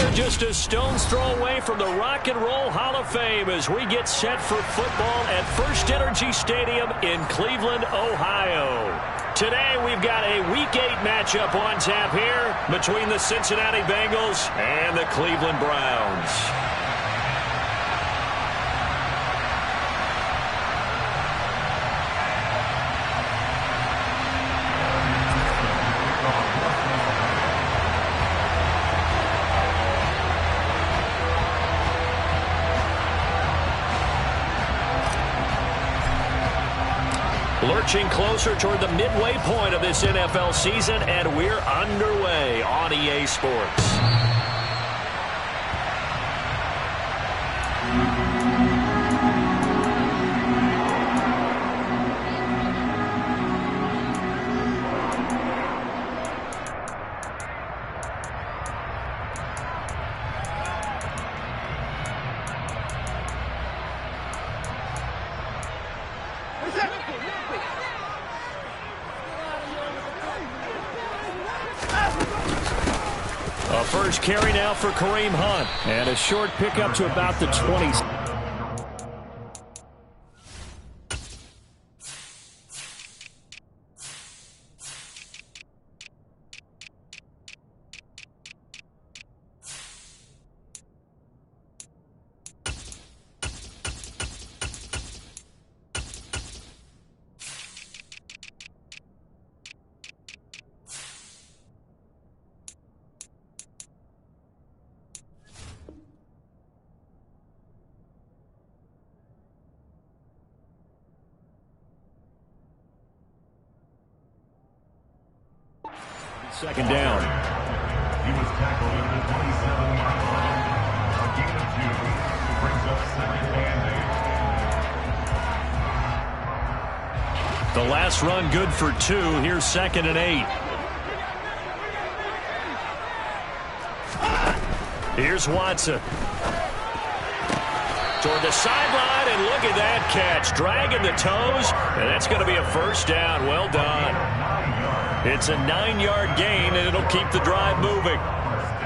are just a stone's throw away from the Rock and Roll Hall of Fame as we get set for football at First Energy Stadium in Cleveland, Ohio. Today we've got a Week 8 matchup on tap here between the Cincinnati Bengals and the Cleveland Browns. Lurching closer toward the midway point of this NFL season, and we're underway on EA Sports. A first carry now for Kareem Hunt. And a short pickup to about the 20s. Second down. He was tackled at the 27-yard line. A gain of 2 brings up second and 8. The last run good for 2. Here's 2nd and 8. Here's Watson. Toward the sideline, and look at that catch. Dragging the toes, and that's going to be a first down. Well done. It's a 9-yard gain, and it'll keep the drive moving.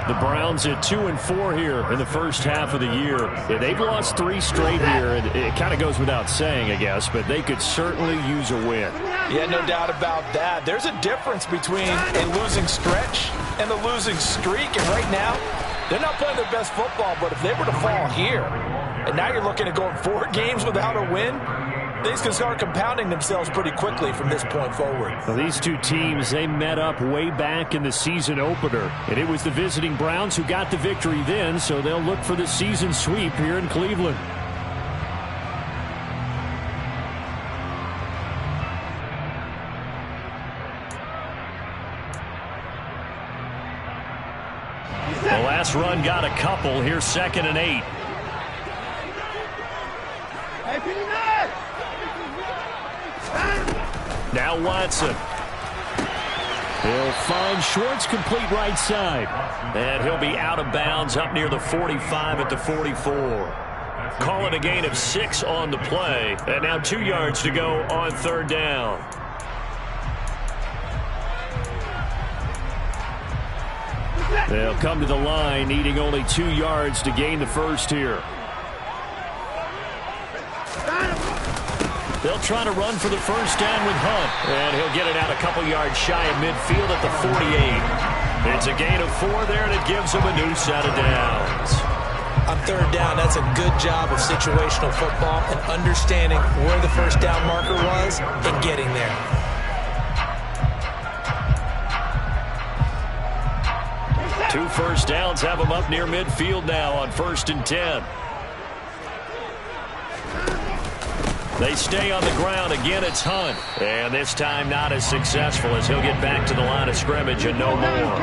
The Browns at 2-4 here in the first half of the year. Yeah, they've lost 3 straight here, and it kind of goes without saying, I guess, but they could certainly use a win. Yeah, no doubt about that. There's a difference between a losing stretch and a losing streak, and right now, they're not playing their best football, but if they were to fall here, and now you're looking at going 4 games without a win, things can start compounding themselves pretty quickly from this point forward. Well, these two teams, they met up way back in the season opener, and it was the visiting Browns who got the victory then, so they'll look for the season sweep here in Cleveland. The last run got a couple. Here's 2nd and 8. Now Watson. He'll find Schwartz complete right side. And he'll be out of bounds up near the 45 at the 44. Call it a gain of 6 on the play. And now 2 yards to go on 3rd down. They'll come to the line, needing only 2 yards to gain the first here. They'll try to run for the first down with Hunt. And he'll get it out a couple yards shy of midfield at the 48. It's a gain of 4 there, and it gives them a new set of downs. On 3rd down, that's a good job of situational football and understanding where the first down marker was and getting there. Two first downs have them up near midfield now on 1st and 10. They stay on the ground. Again, it's Hunt. And this time not as successful as he'll get back to the line of scrimmage and no more.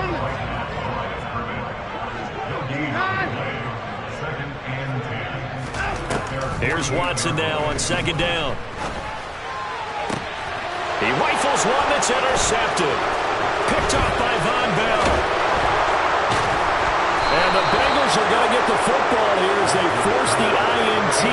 Here's Watson now on 2nd down. He rifles one that's intercepted. Picked off by Von Bell. And the Bengals are going to get the football here as they force the INT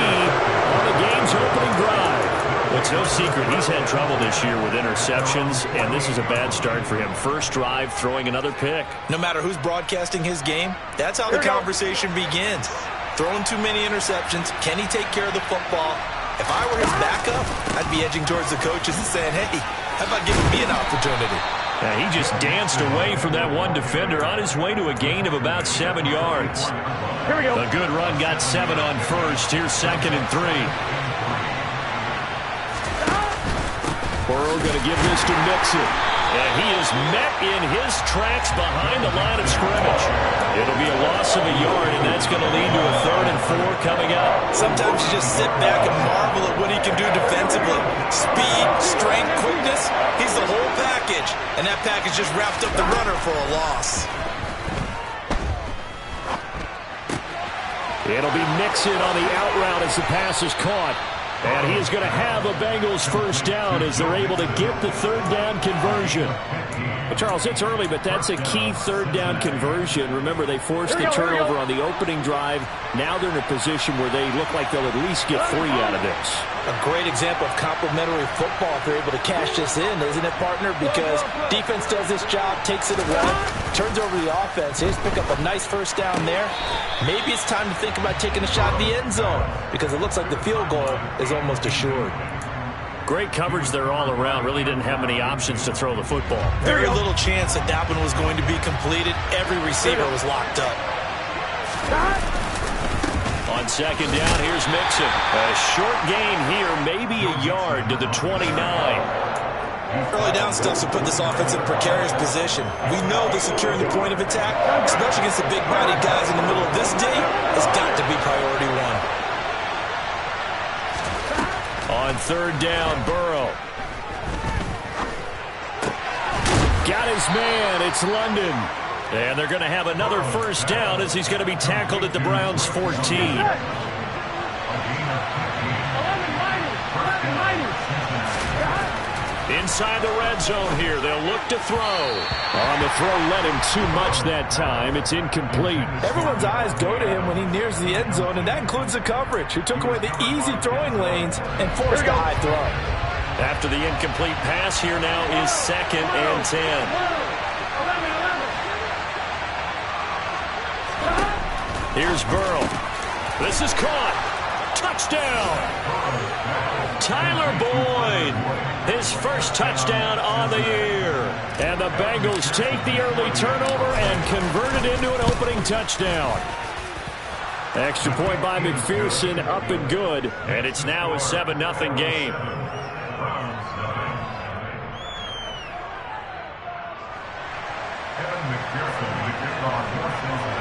on the game's opening drive. Well, it's no secret he's had trouble this year with interceptions, and this is a bad start for him. First drive, throwing another pick. No matter who's broadcasting his game, that's how the conversation begins. Throwing too many interceptions. Can he take care of the football? If I were his backup, I'd be edging towards the coaches and saying, hey, how about giving me an opportunity? He just danced away from that one defender on his way to a gain of about 7 yards. Here we go. A good run got 7 on first. Here's 2nd and 3. Burrow going to give this to Mixon. And he is met in his tracks behind the line of scrimmage. It'll be a loss of a yard, and that's going to lead to a 3rd and 4 coming up. Sometimes you just sit back and marvel at what he can do defensively. Speed, strength, quickness, he's the whole package. And that package just wrapped up the runner for a loss. It'll be Mixon on the out route as the pass is caught. And he is going to have a Bengals first down as they're able to get the 3rd down conversion. Well, Charles, it's early, but that's a key 3rd down conversion. Remember, they forced the turnover on the opening drive. Now they're in a position where they look like they'll at least get 3 out of this. A great example of complementary football if they're able to cash this in, isn't it, partner? Because defense does this job, takes it away, turns over the offense. They just pick up a nice first down there. Maybe it's time to think about taking a shot at the end zone because it looks like the field goal is almost assured. Great coverage there all around. Really didn't have many options to throw the football. Very little chance that that one was going to be completed. Every receiver was locked up. On 2nd down, here's Mixon. A short gain here, maybe a yard to the 29. Early down stuff will put this offense in a precarious position. We know that securing the point of attack, especially against the big-bodied guys in the middle of this D, has got to be priority 1. On 3rd down, Burrow. Got his man. It's London. And they're going to have another first down as he's going to be tackled at the Browns' 14. Inside the red zone here. They'll look to throw. On the throw, led him too much that time. It's incomplete. Everyone's eyes go to him when he nears the end zone, and that includes the coverage, who took away the easy throwing lanes and forced a high throw. After the incomplete pass, here now is 2nd and 10. Here's Burrow. This is caught. Touchdown. Tyler Boyd. His first touchdown on the year. And the Bengals take the early turnover and convert it into an opening touchdown. Extra point by McPherson, up and good. And it's now a 7-0 game. Kevin McPherson, the kickoff, forces the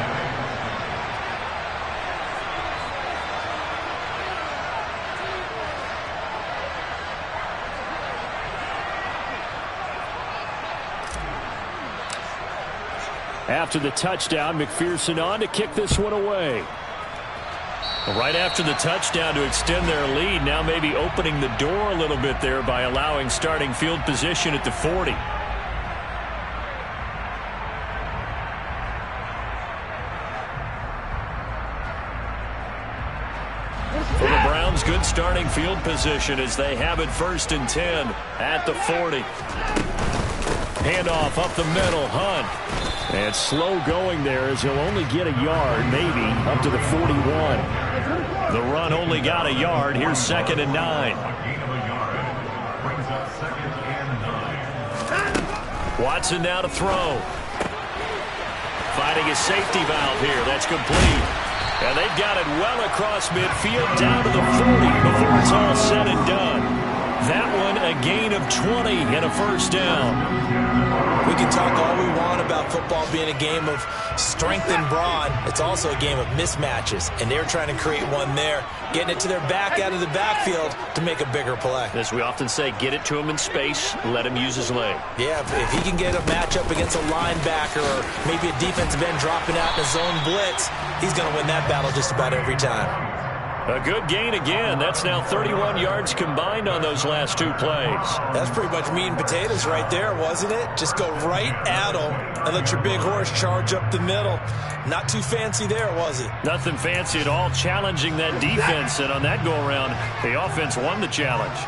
After the touchdown, McPherson on to kick this one away. Right after the touchdown to extend their lead, now maybe opening the door a little bit there by allowing starting field position at the 40. For the Browns, good starting field position as they have it 1st and 10 at the 40. Handoff up the middle, Hunt. And slow going there as he'll only get a yard, maybe, up to the 41. The run only got a yard. Here's 2nd and 9. gain of a yard. Brings up 2nd and 9. Watson now to throw. Finding a safety valve here. That's complete. And they've got it well across midfield down to the 40 before it's all said and done. That one a gain of 20 and a first down. We can talk all we want about football being a game of strength and brawn. It's also a game of mismatches, and they're trying to create one there, getting it to their back out of the backfield to make a bigger play. As we often say, get it to him in space, let him use his leg. Yeah, if he can get a matchup against a linebacker or maybe a defensive end dropping out in a zone blitz, he's going to win that battle just about every time. A good gain again. That's now 31 yards combined on those last 2 plays. That's pretty much meat and potatoes right there, wasn't it? Just go right at him and let your big horse charge up the middle. Not too fancy there, was it? Nothing fancy at all, challenging that defense. And on that go-around, the offense won the challenge.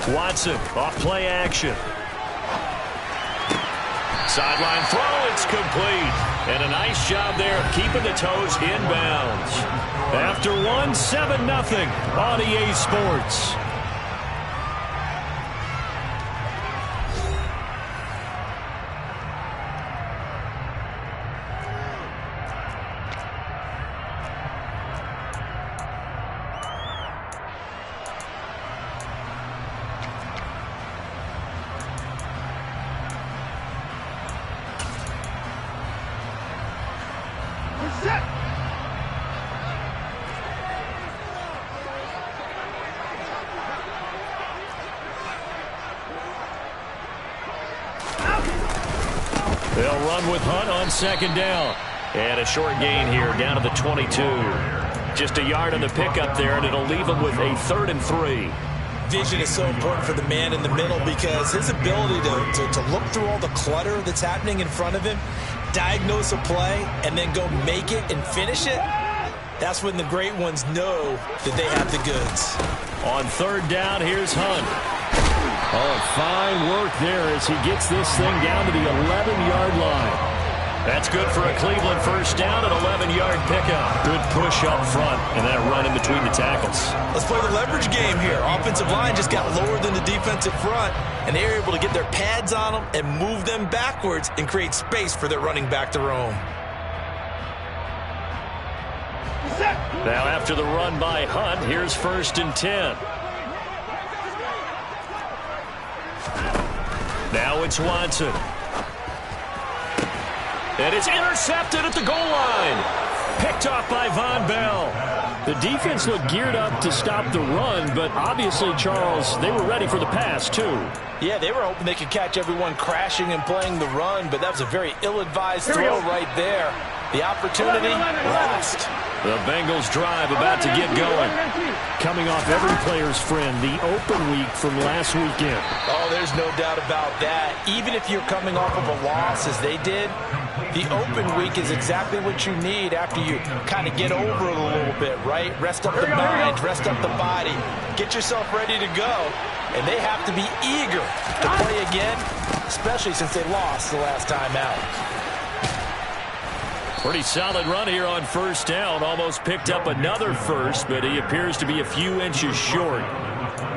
Watson off play action. Sideline throw, it's complete. And a nice job there of keeping the toes inbounds. After one, 7-0 on EA Sports. They'll run with Hunt on second down. And a short gain here down to the 22. Just a yard on the pickup there, and it'll leave them with a 3rd and 3. Vision is so important for the man in the middle because his ability to look through all the clutter that's happening in front of him, diagnose a play, and then go make it and finish it, that's when the great ones know that they have the goods. On 3rd down, here's Hunt. Oh, fine work there as he gets this thing down to the 11-yard line. That's good for a Cleveland first down, an 11-yard pickup. Good push up front and that run in between the tackles. Let's play the leverage game here. Offensive line just got lower than the defensive front, and they were able to get their pads on them and move them backwards and create space for their running back to roam. Now after the run by Hunt, here's 1st and 10. Now it's Watson. And it's intercepted at the goal line. Picked off by Von Bell. The defense looked geared up to stop the run, but obviously, Charles, they were ready for the pass, too. Yeah, they were hoping they could catch everyone crashing and playing the run, but that was a very ill-advised throw right there. The opportunity lost. The Bengals drive about to get going. Coming off every player's friend, the open week from last weekend. Oh, there's no doubt about that. Even if you're coming off of a loss as they did, the open week is exactly what you need after you kind of get over it a little bit, right? Rest up the mind, rest up the body, get yourself ready to go. And they have to be eager to play again, especially since they lost the last time out. Pretty solid run here on 1st down. Almost picked up another first, but he appears to be a few inches short.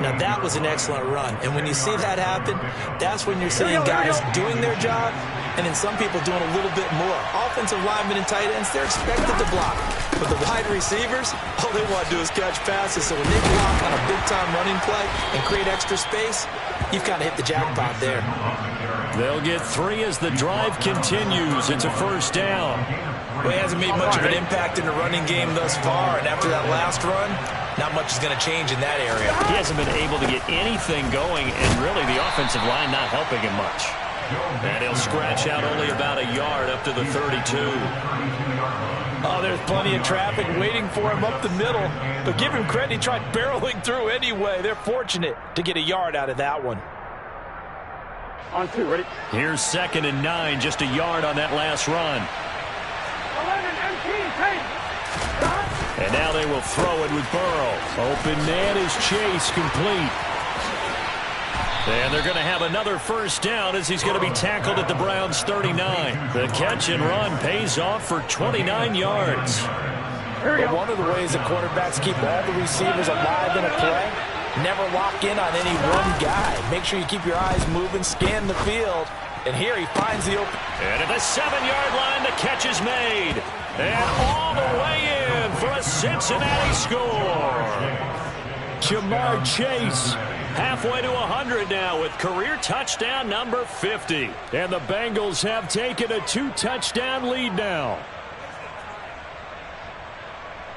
Now, that was an excellent run. And when you see that happen, that's when you're seeing guys doing their job and then some people doing a little bit more. Offensive linemen and tight ends, they're expected to block. But the wide receivers, all they want to do is catch passes. So when they block on a big-time running play and create extra space, you've kind of hit the jackpot there. They'll get 3 as the drive continues. It's a 1st down. Well, he hasn't made much of an impact in the running game thus far, and after that last run, not much is going to change in that area. He hasn't been able to get anything going, and really the offensive line not helping him much. And he'll scratch out only about a yard up to the 32. Oh, there's plenty of traffic waiting for him up the middle, but give him credit, he tried barreling through anyway. They're fortunate to get a yard out of that one. On 2, ready? Here's 2nd and 9, just a yard on that last run. 11, 18, And now they will throw it with Burrow. Open man is Chase, complete. And they're going to have another 1st down as he's going to be tackled at the Browns' 39. The catch and run pays off for 29 yards. But one of the ways that quarterbacks keep all the receivers alive in a play, never lock in on any one guy. Make sure you keep your eyes moving, scan the field. And here he finds the open. And at the 7-yard line, the catch is made. And all the way in for a Cincinnati score. Jamar Chase halfway to 100 now with career touchdown number 50. And the Bengals have taken a 2-touchdown lead now.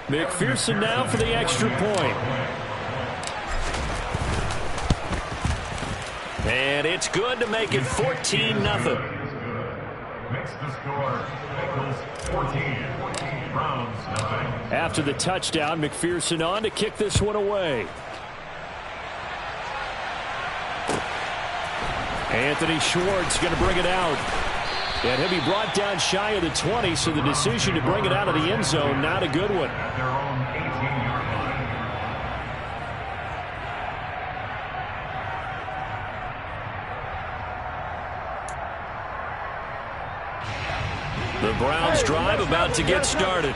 McPherson now for the extra point. And it's good to make it 14-0. Makes the score. Bengals 14. Browns 9. After the touchdown, McPherson on to kick this one away. Anthony Schwartz going to bring it out. And he'll be brought down shy of the 20, so the decision to bring it out of the end zone, not a good one. At their own 18-yard The Browns drive about to get started.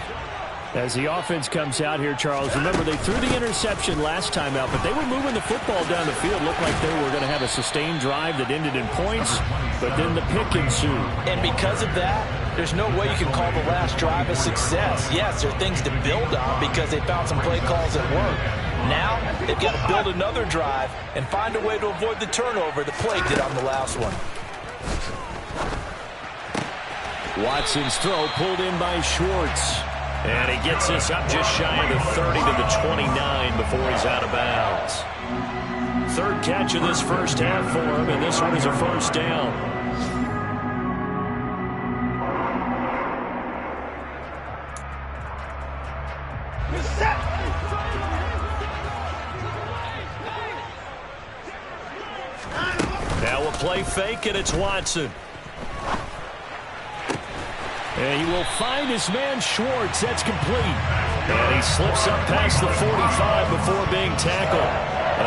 As the offense comes out here, Charles, remember they threw the interception last time out, but they were moving the football down the field. Looked like they were going to have a sustained drive that ended in points, but then the pick ensued. And because of that, there's no way you can call the last drive a success. Yes, there are things to build on because they found some play calls that work. Now, they've got to build another drive and find a way to avoid the turnover the play did on the last one. Watson's throw pulled in by Schwartz. And he gets us up just shy of the 30 to the 29 before he's out of bounds. Third catch of this first half for him, and this one is a first down. Now a play fake, and it's Watson. And he will find his man Schwartz. That's complete. And he slips up past the 45 before being tackled.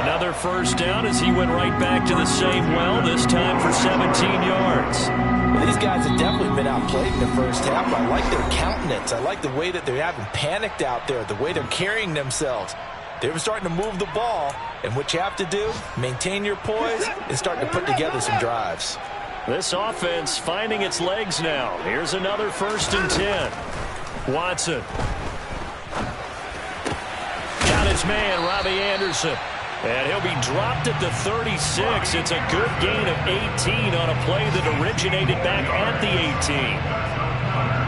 Another first down as he went right back to the same well, this time for 17 yards. Well, these guys have definitely been outplayed in the first half. I like their countenance. I like the way that they haven't panicked out there, the way they're carrying themselves. They're starting to move the ball, and what you have to do, maintain your poise and start to put together some drives. This offense finding its legs now. Here's another 1st and 10. Watson. Got his man, Robbie Anderson. And he'll be dropped at the 36. It's a good gain of 18 on a play that originated back at the 18.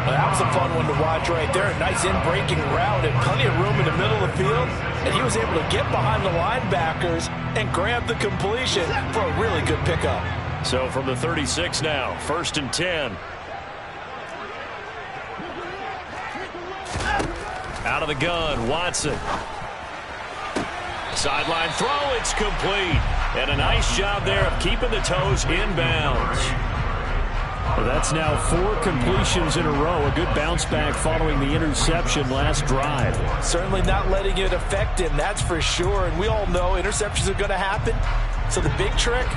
Well, that was a fun one to watch right there. A nice in-breaking route and plenty of room in the middle of the field. And he was able to get behind the linebackers and grab the completion for a really good pickup. So from the 36 now, 1st and 10. Out of the gun, Watson. Sideline throw, it's complete. And a nice job there of keeping the toes inbounds. Well, that's now 4 completions in a row. A good bounce back following the interception last drive. Certainly not letting it affect him, that's for sure. And we all know interceptions are going to happen. So the big trick,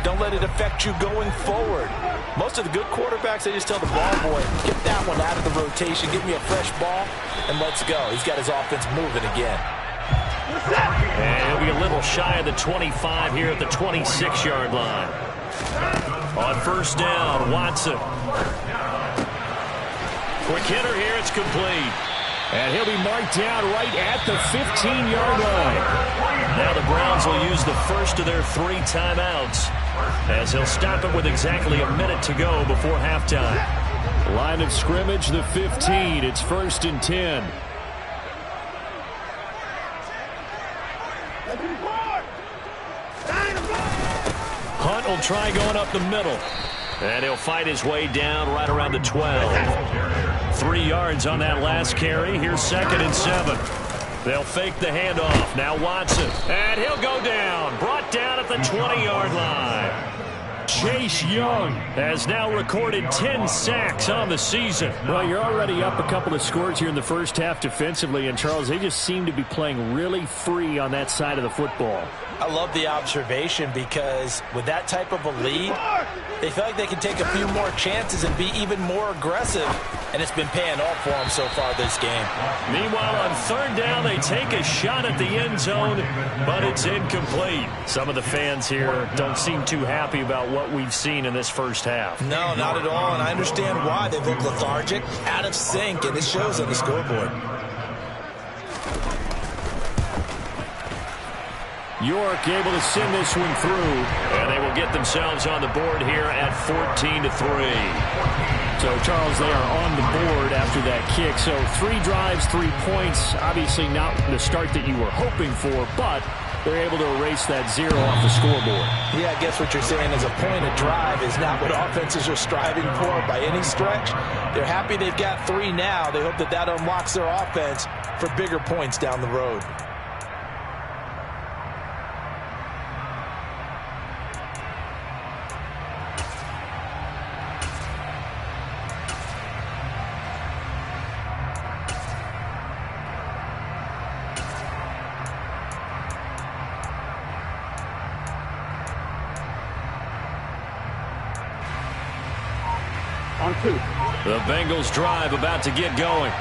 don't let it affect you going forward. Most of the good quarterbacks, they just tell the ball boy, get that one out of the rotation, give me a fresh ball, and let's go. He's got his offense moving again. And he'll be a little shy of the 25 here at the 26-yard line. On 1st down, Watson. Quick hitter here, it's complete. And he'll be marked down right at the 15-yard line. Now the Browns will use the first of their 3 timeouts as he'll stop it with exactly a minute to go before halftime. Line of scrimmage, the 15. It's 1st and 10. Hunt will try going up the middle. And he'll fight his way down right around the 12. 3 yards on that last carry. Here's 2nd and 7. They'll fake the handoff. Now Watson. And he'll go down. Brought down at the 20-yard line. Chase Young has now recorded 10 sacks on the season. Well, you're already up a couple of scores here in the first half defensively. And, Charles, they just seem to be playing really free on that side of the football. I love the observation because with that type of a lead, they feel like they can take a few more chances and be even more aggressive, and it's been paying off for them so far this game. Meanwhile, on 3rd down, they take a shot at the end zone, but it's incomplete. Some of the fans here don't seem too happy about what we've seen in this first half. No, not at all, and I understand why. They look lethargic, out of sync, and it shows on the scoreboard. York able to send this one through. And they will get themselves on the board here at 14-3. So, Charles, they are on the board after that kick. So 3 drives, 3 points. Obviously not the start that you were hoping for, but they're able to erase that 0 off the scoreboard. Yeah, I guess what you're saying is a point of drive is not what offenses are striving for by any stretch. They're happy they've got 3 now. They hope that that unlocks their offense for bigger points down the road. On 2. The Bengals drive about to get going.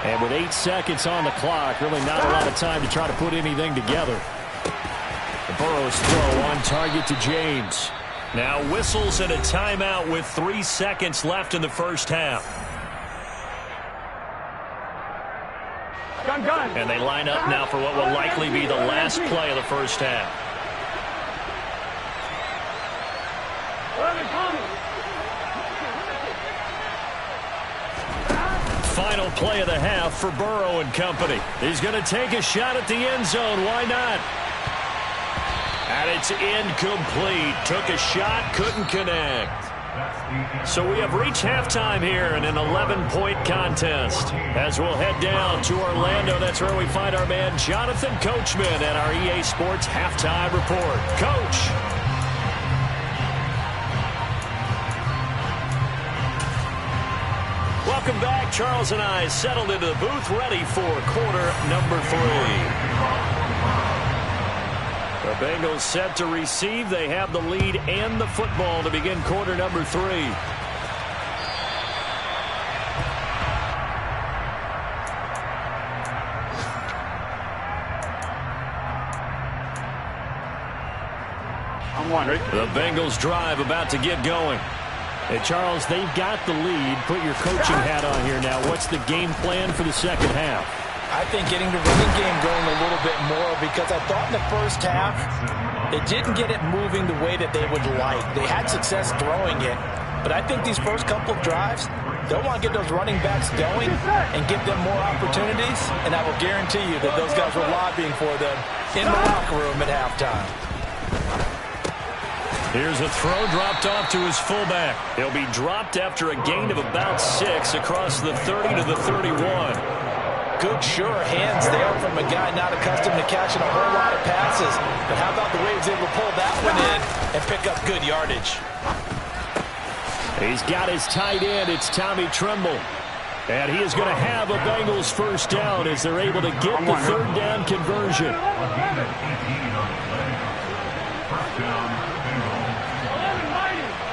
And with 8 seconds on the clock, really not a lot of time to try to put anything together. The Burrow's throw on target to James. Now whistles and a timeout with 3 seconds left in the first half. Gun. And they line up now for what will likely be the last play of the first half. 11 coming. Final play of the half for Burrow and company. He's going to take a shot at the end zone. Why not? And it's incomplete. Took a shot, couldn't connect. So we have reached halftime here in an 11-point contest. As we'll head down to Orlando, that's where we find our man Jonathan Coachman at our EA Sports Halftime Report. Coach. Welcome back. Charles and I settled into the booth, ready for quarter number 3. The Bengals set to receive. They have the lead and the football to begin quarter number 3. I'm one, ready? The Bengals drive about to get going. Hey, Charles, they've got the lead. Put your coaching hat on here now. What's the game plan for the second half? I think getting the running game going a little bit more, because I thought in the first half they didn't get it moving the way that they would like. They had success throwing it, but I think these first couple of drives, they'll want to get those running backs going and give them more opportunities, and I will guarantee you that those guys were lobbying for them in the locker room at halftime. Here's a throw dropped off to his fullback. He'll be dropped after a gain of about 6 across the 30 to the 31. Good, sure hands there from a guy not accustomed to catching a whole lot of passes. But how about the way he was able to pull that one in and pick up good yardage? He's got his tight end. It's Tommy Tremble. And he is going to have a Bengals first down as they're able to get the third down conversion.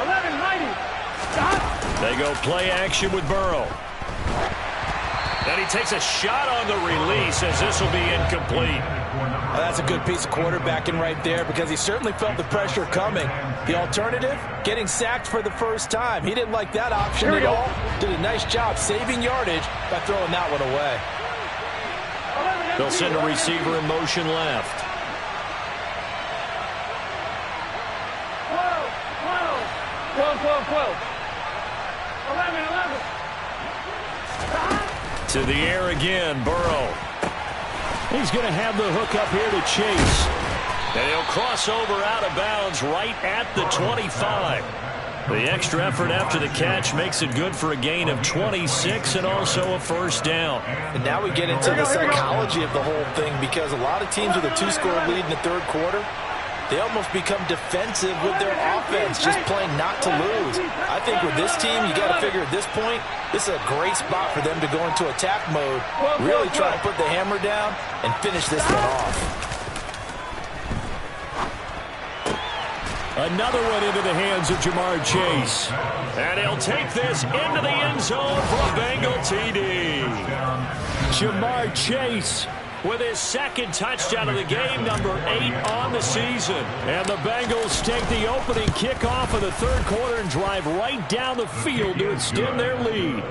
11, 90. Stop. They go play action with Burrow. And he takes a shot on the release as this will be incomplete. That's a good piece of quarterbacking right there, because he certainly felt the pressure coming. The alternative, getting sacked for the first time. He didn't like that option at all. Did a nice job saving yardage by throwing that one away. They'll send a receiver in motion left. 12. 11. To the air again, Burrow. He's going to have the hook up here to Chase. And he'll cross over out of bounds right at the 25. The extra effort after the catch makes it good for a gain of 26 and also a first down. And now we get into the psychology of the whole thing, because a lot of teams with a 2-score lead in the third quarter, they almost become defensive with their offense, just playing not to lose. I think with this team, you got to figure at this point, this is a great spot for them to go into attack mode, really try to put the hammer down and finish this one off. Another one into the hands of Jamar Chase. And he'll take this into the end zone for a Bengal TD. Jamar Chase with his second touchdown of the game, number 8 on the season. And the Bengals take the opening kickoff of the third quarter and drive right down the field to extend their lead.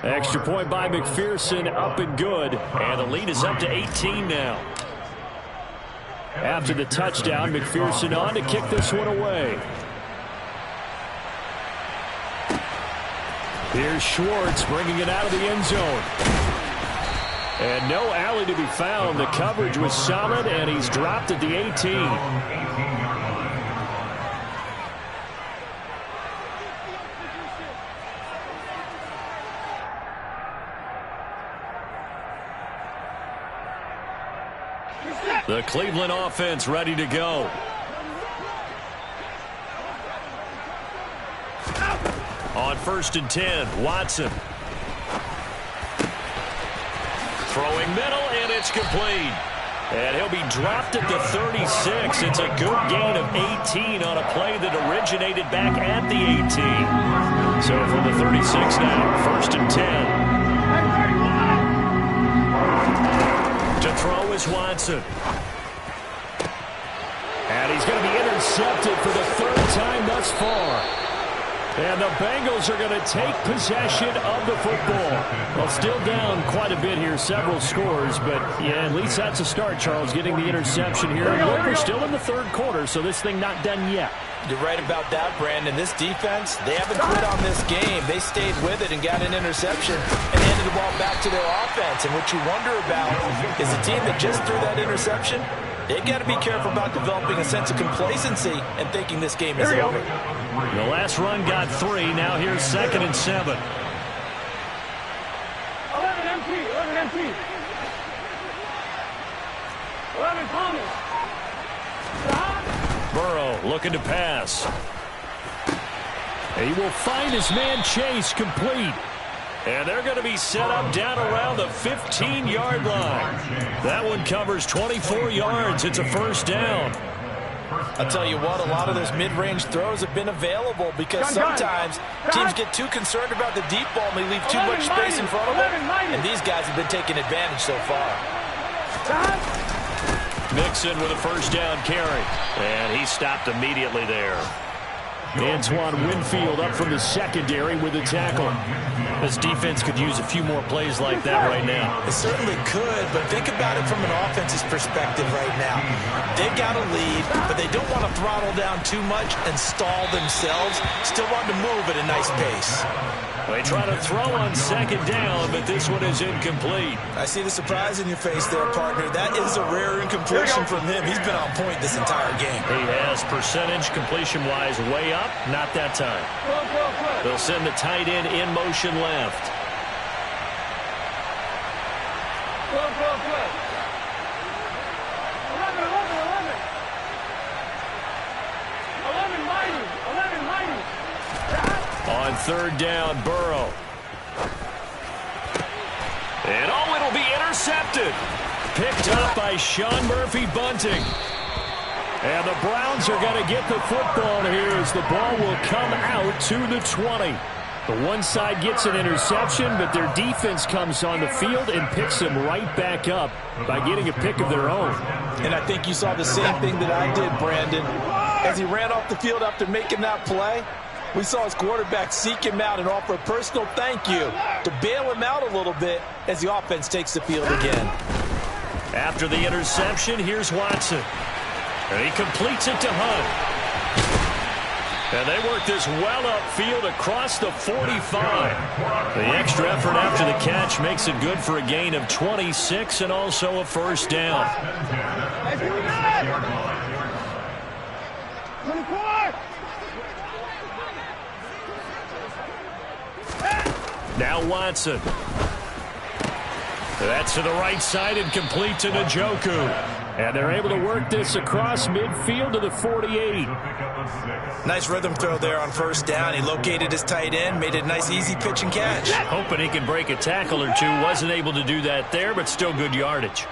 Extra point by McPherson, up and good. And the lead is up to 18 now. After the touchdown, McPherson on to kick this one away. Here's Schwartz bringing it out of the end zone. And no alley to be found. The coverage was solid, and he's dropped at the 18. The Cleveland offense ready to go. On 1st and 10, Watson. Throwing middle, and it's complete. And he'll be dropped at the 36. It's a good gain of 18 on a play that originated back at the 18. So from the 36 now, 1st and 10. To throw is Watson. And he's going to be intercepted for the 3rd time thus far. And the Bengals are going to take possession of the football. Well, still down quite a bit here, several scores, but yeah, at least that's a start, Charles, getting the interception here. And look, we're still in the 3rd quarter, so this thing not done yet. You're right about that, Brandon. This defense, they haven't quit on this game. They stayed with it and got an interception and handed the ball back to their offense. And what you wonder about is the team that just threw that interception, they've got to be careful about developing a sense of complacency and thinking this game is over. The last run got 3. Now here's 2nd and 7. 11 empty. 11 empty. 11 Thomas. Burrow looking to pass. He will find his man Chase complete. And they're going to be set up down around the 15-yard line. That one covers 24 yards. It's a 1st down. I'll tell you what, a lot of those mid-range throws have been available because sometimes teams get too concerned about the deep ball and they leave too much space in front of them. And these guys have been taking advantage so far. Mixon with a 1st down carry. And he stopped immediately there. Antoine Winfield up from the secondary with a tackle. This defense could use a few more plays like that right now. It certainly could, but think about it from an offense's perspective right now. They've got a lead, but they don't want to throttle down too much and stall themselves. Still want to move at a nice pace. They try to throw on 2nd down, but this one is incomplete. I see the surprise in your face there, partner. That is a rare incompletion from him. He's been on point this entire game. He has percentage completion-wise way up. Not that time. They'll send the tight end in motion left. Good. 11 mighty. On 3rd down, Burrow. And it'll be intercepted. Picked up by Sean Murphy-Bunting. And the Browns are going to get the football here as the ball will come out to the 20. The one side gets an interception, but their defense comes on the field and picks them right back up by getting a pick of their own. And I think you saw the same thing that I did, Brandon. As he ran off the field after making that play, we saw his quarterback seek him out and offer a personal thank you to bail him out a little bit as the offense takes the field again. After the interception, here's Watson. And he completes it to Hunt. And they work this well upfield across the 45. The extra effort after the catch makes it good for a gain of 26 and also a 1st down. Now Watson. That's to the right side and complete to Njoku. And they're able to work this across midfield to the 48. Nice rhythm throw there on 1st down. He located his tight end, made it a nice easy pitch and catch. Hoping he can break a tackle or two. Wasn't able to do that there, but still good yardage.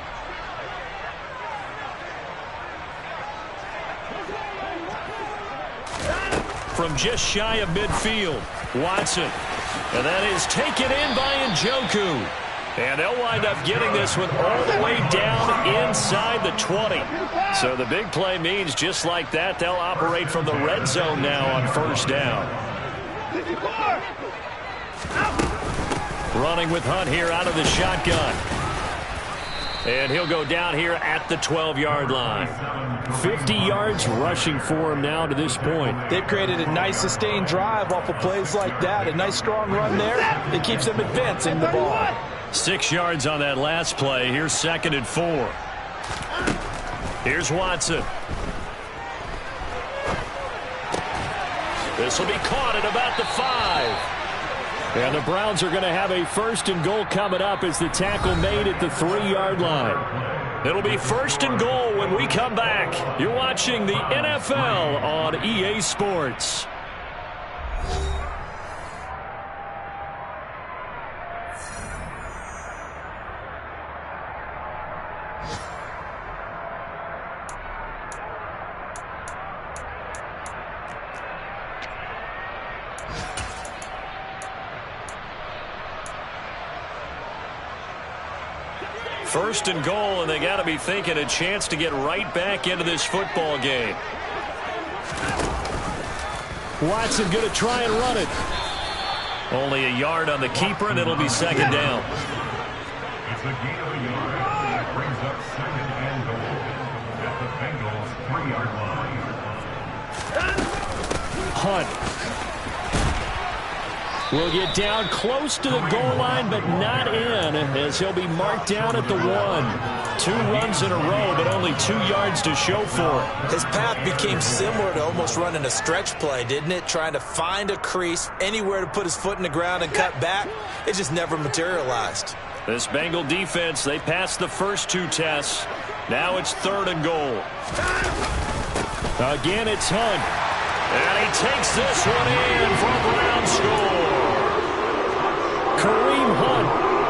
From just shy of midfield, Watson. And that is taken in by Njoku. And they'll wind up getting this one all the way down inside the 20. So the big play means just like that, they'll operate from the red zone now on 1st down. Running with Hunt here out of the shotgun. And he'll go down here at the 12-yard line. 50 yards rushing for him now to this point. They've created a nice sustained drive off of plays like that. A nice strong run there. It keeps them advancing the ball. 6 yards on that last play. Here's 2nd and 4. Here's Watson. This will be caught at about the 5. And the Browns are going to have a 1st and goal coming up as the tackle made at the 3-yard line. It'll be 1st and goal when we come back. You're watching the NFL on EA Sports. First and goal, and they got to be thinking a chance to get right back into this football game. Watson going to try and run it. Only a yard on the keeper, and it'll be second down. It's a gain of a yard. That brings up second and goal at the Bengals' 3-yard line. Hunt will get down close to the goal line, but not in, as he'll be marked down at the 1. 2 runs in a row, but only 2 yards to show for it. His path became similar to almost running a stretch play, didn't it? Trying to find a crease, anywhere to put his foot in the ground and cut back. It just never materialized. This Bengal defense, they passed the first 2 tests. Now it's third and goal. Again, it's Hunt. And he takes this one in for a Brown score. Kareem Hunt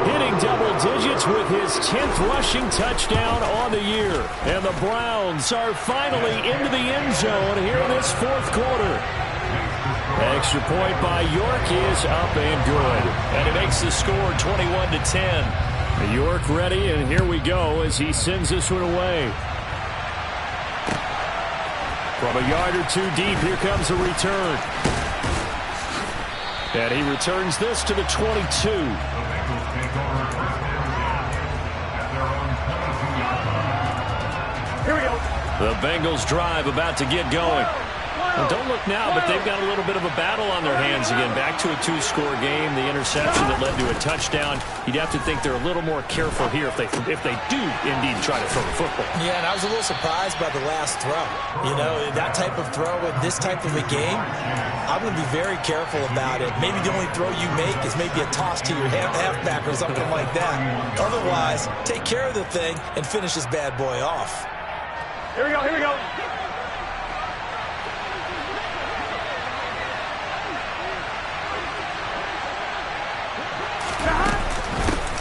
hitting double digits with his 10th rushing touchdown on the year. And the Browns are finally into the end zone here in this fourth quarter. Extra point by York is up and good. And it makes the score 21-10. York ready, and here we go as he sends this one away. From a yard or 2 deep, here comes a return. And he returns this to the 22. Here we go. The Bengals drive about to get going. Well, don't look now, but they've got a little bit of a battle on their hands again. Back to a 2-score game. The interception that led to a touchdown. You'd have to think they're a little more careful here if they do indeed try to throw the football. Yeah, and I was a little surprised by the last throw. You know, that type of throw in this type of a game, I'm going to be very careful about it. Maybe the only throw you make is maybe a toss to your halfback or something like that. Otherwise, take care of the thing and finish this bad boy off. Here we go. Here we go.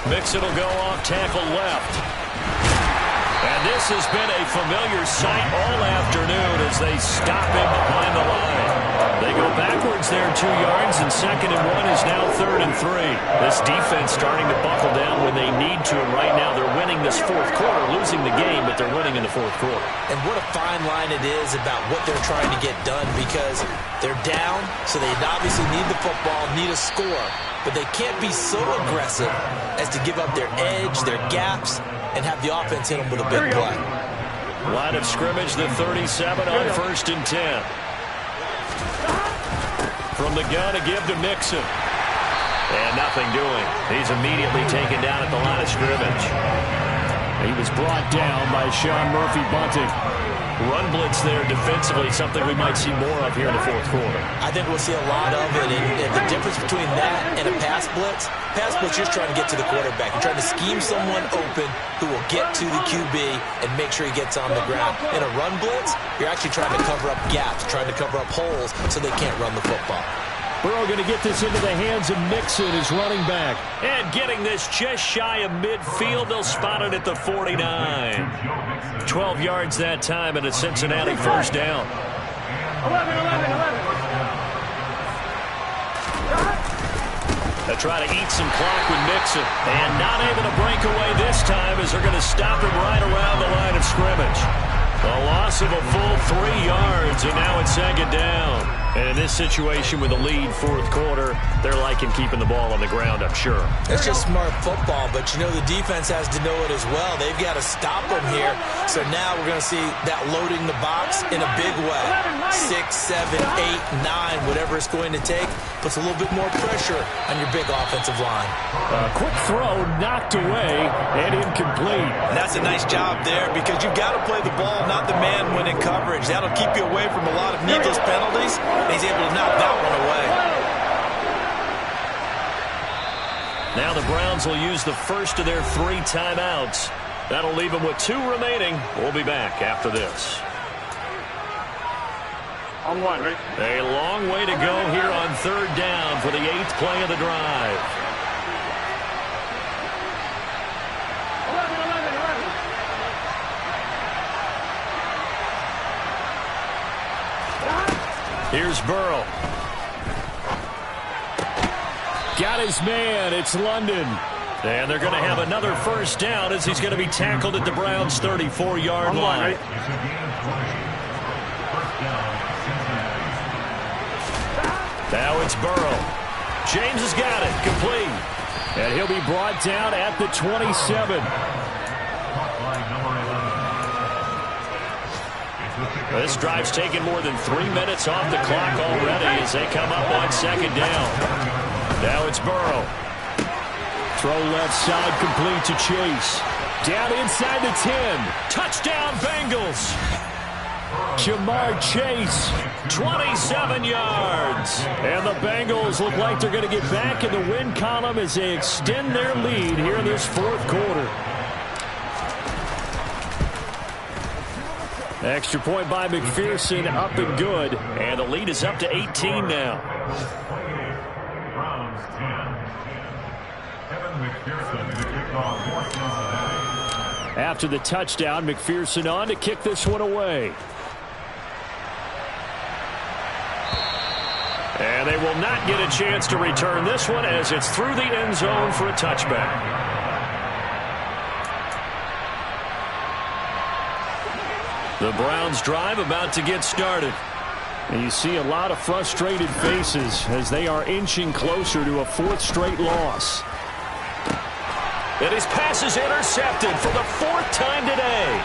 Mixon will go off tackle left. And this has been a familiar sight all afternoon as they stop him behind the line. They go backwards there 2 yards, and 2nd and 1 is now 3rd and 3. This defense starting to buckle down when they need to, and right now they're winning this fourth quarter, losing the game, but they're winning in the fourth quarter. And what a fine line it is about what they're trying to get done, because they're down, so they obviously need the football, need a score, but they can't be so aggressive as to give up their edge, their gaps, and have the offense hit them with a big play. Line of scrimmage, the 37 on 1st and 10. From the gun, a give to Mixon. And nothing doing. He's immediately taken down at the line of scrimmage. He was brought down by Sean Murphy-Bunting. Run blitz there defensively, something we might see more of here in the fourth quarter. I think we'll see a lot of it, and the difference between that and a pass blitz, you're just trying to get to the quarterback. You're trying to scheme someone open who will get to the QB and make sure he gets on the ground. In a run blitz, you're actually trying to cover up gaps, trying to cover up holes so they can't run the football. Burrow going to get this into the hands of Mixon, his running back. And getting this just shy of midfield, they'll spot it at the 49. 12 yards that time, and a Cincinnati first down. 11. They try to eat some clock with Mixon, and not able to break away this time as they're going to stop him right around the line of scrimmage. A loss of a full 3 yards, and now it's 2nd down. And in this situation with a lead fourth quarter, they're liking keeping the ball on the ground, I'm sure. It's just smart football, but you know the defense has to know it as well. They've got to stop them here. So now we're going to see that loading the box in a big way. 6, 7, 8, 9, whatever it's going to take, puts a little bit more pressure on your big offensive line. A quick throw knocked away and incomplete. And that's a nice job there, because you've got to play the ball, not the man when in coverage. That'll keep you away from a lot of needless penalties. He's able to knock that one away. Now the Browns will use the first of their 3 timeouts. That'll leave them with 2 remaining. We'll be back after this. On 1, ready? A long way to go here on 3rd down for the 8th play of the drive. 11. Here's Burrow. Got his man. It's London. And they're going to have another first down as he's going to be tackled at the Browns' 34-yard line. Now it's Burrow. James has got it. Complete. And he'll be brought down at the 27. This drive's taken more than 3 minutes off the clock already as they come up on second down. Now it's Burrow. Throw left side complete to Chase. Down inside the 10. Touchdown Bengals. Jamar Chase, 27 yards. And the Bengals look like they're going to get back in the win column as they extend their lead here in this fourth quarter. Extra point by McPherson, up and good. And the lead is up to 18 now. Browns 10. Kevin McPherson to kick off for Cincinnati. After the touchdown, McPherson on to kick this one away. And they will not get a chance to return this one as it's through the end zone for a touchback. The Browns drive about to get started. And you see a lot of frustrated faces as they are inching closer to a fourth straight loss. And his pass is intercepted for the fourth time today.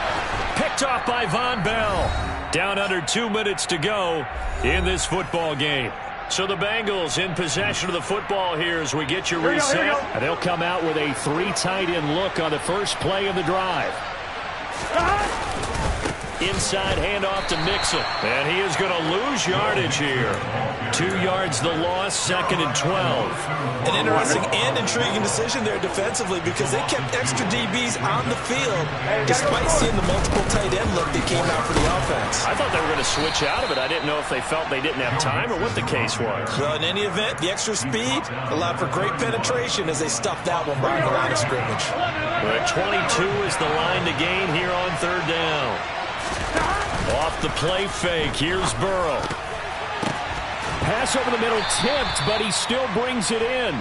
Picked off by Von Bell. Down under 2 minutes to go in this football game. So the Bengals in possession of the football here as we get you reset. And they'll come out with a 3 tight end look on the first play of the drive. Inside handoff to Mixon. And he is going to lose yardage here. 2 yards the loss, 2nd and 12. An interesting and intriguing decision there defensively because they kept extra DBs on the field despite seeing the multiple tight end look that came out for the offense. I thought they were going to switch out of it. I didn't know if they felt they didn't have time or what the case was. Well, in any event, the extra speed allowed for great penetration as they stuffed that one by the line of scrimmage. But 22 is the line to gain here on third down. Off the play fake, here's Burrow. Pass over the middle tipped, but he still brings it in.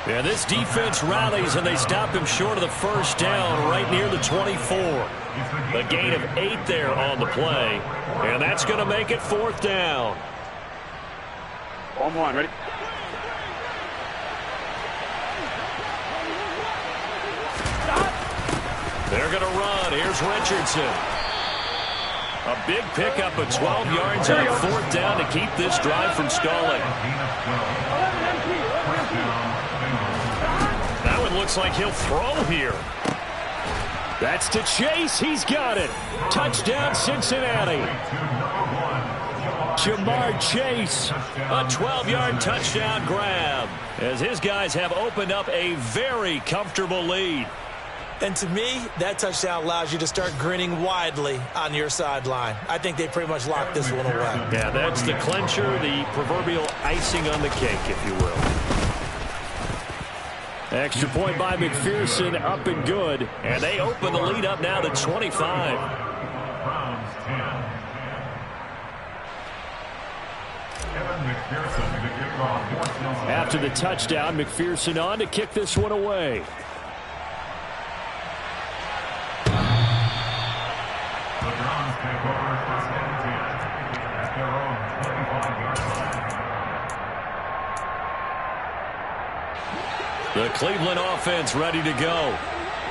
Yeah, this defense rallies, and they stop him short of the first down right near the 24. A gain of 8 there on the play, and that's going to make it fourth down. On one, ready? They're going to run. Here's Richardson. A big pickup of 12 yards on fourth down to keep this drive from stalling. That one looks like he'll throw here. That's to Chase. He's got it. Touchdown, Cincinnati. Jamar Chase. A 12-yard touchdown grab as his guys have opened up a very comfortable lead. And to me, that touchdown allows you to start grinning widely on your sideline. I think they pretty much locked this one away. Yeah, that's the clincher, the proverbial icing on the cake, if you will. Extra point by McPherson, up and good. And they open the lead up now to 25. Browns 10. Kevin McPherson to kick off for Cincinnati. After the touchdown, McPherson on to kick this one away. The Browns take over first and 10 at their own 35-yard line. The Cleveland offense ready to go.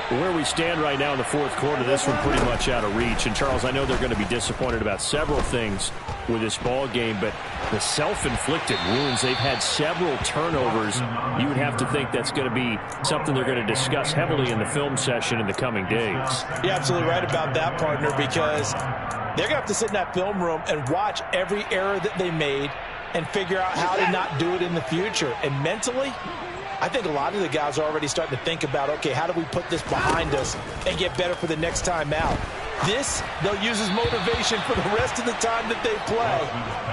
Where we stand right now in the fourth quarter, this one pretty much out of reach. And, Charles, I know they're going to be disappointed about several things with this ball game, but the self-inflicted wounds, they've had several turnovers. You would have to think that's going to be something they're going to discuss heavily in the film session in the coming days. You're absolutely right about that, partner, because they're going to have to sit in that film room and watch every error that they made and figure out how to not do it in the future. And mentally, I think a lot of the guys are already starting to think about, okay, how do we put this behind us and get better for the next time out? This, they'll use as motivation for the rest of the time that they play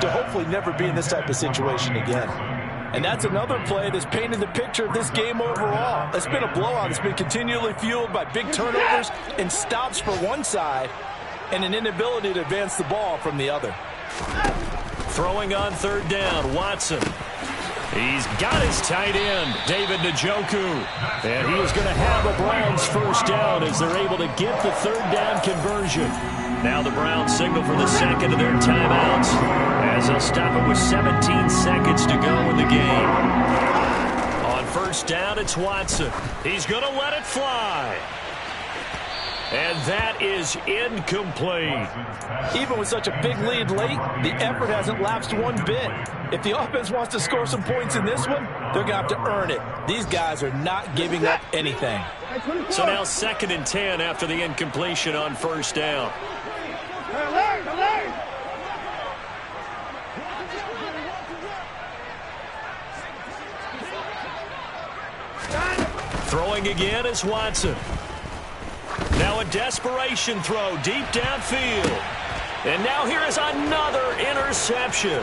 to hopefully never be in this type of situation again. And that's another play that's painted the picture of this game overall. It's been a blowout. It's been continually fueled by big turnovers and stops for one side and an inability to advance the ball from the other. Throwing on third down, Watson. He's got his tight end, David Njoku. And he is going to have a Browns first down as they're able to get the third down conversion. Now the Browns signal for the second of their timeouts as they'll stop it with 17 seconds to go in the game. On first down, it's Watson. He's going to let it fly. And that is incomplete. Even with such a big lead late, the effort hasn't lapsed one bit. If the offense wants to score some points in this one, they're going to have to earn it. These guys are not giving up anything. So now 2nd and 10 after the incompletion on first down. Throwing again is Watson. Now a desperation throw deep downfield. And now here is another interception.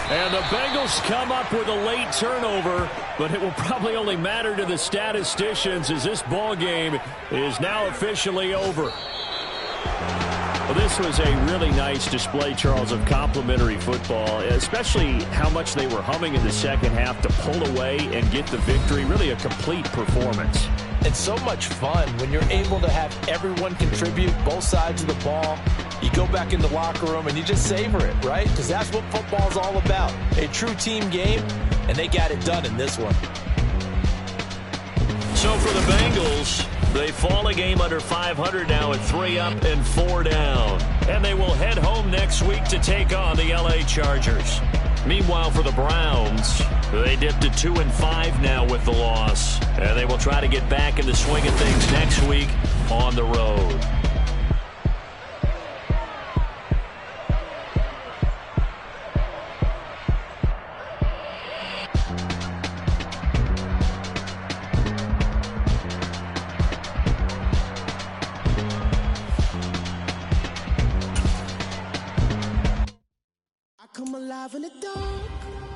And the Bengals come up with a late turnover, but it will probably only matter to the statisticians as this ball game is now officially over. Well, this was a really nice display, Charles, of complimentary football, especially how much they were humming in the second half to pull away and get the victory. Really a complete performance. It's so much fun when you're able to have everyone contribute, both sides of the ball. You go back in the locker room and you just savor it, right? Because that's what football's all about. A true team game, and they got it done in this one. So for the Bengals, they fall a game under 500 now at 3 up and 4 down. And they will head home next week to take on the LA Chargers. Meanwhile, for the Browns, they dipped to 2-5 now with the loss. And they will try to get back in the swing of things next week on the road. Come alive in the dark.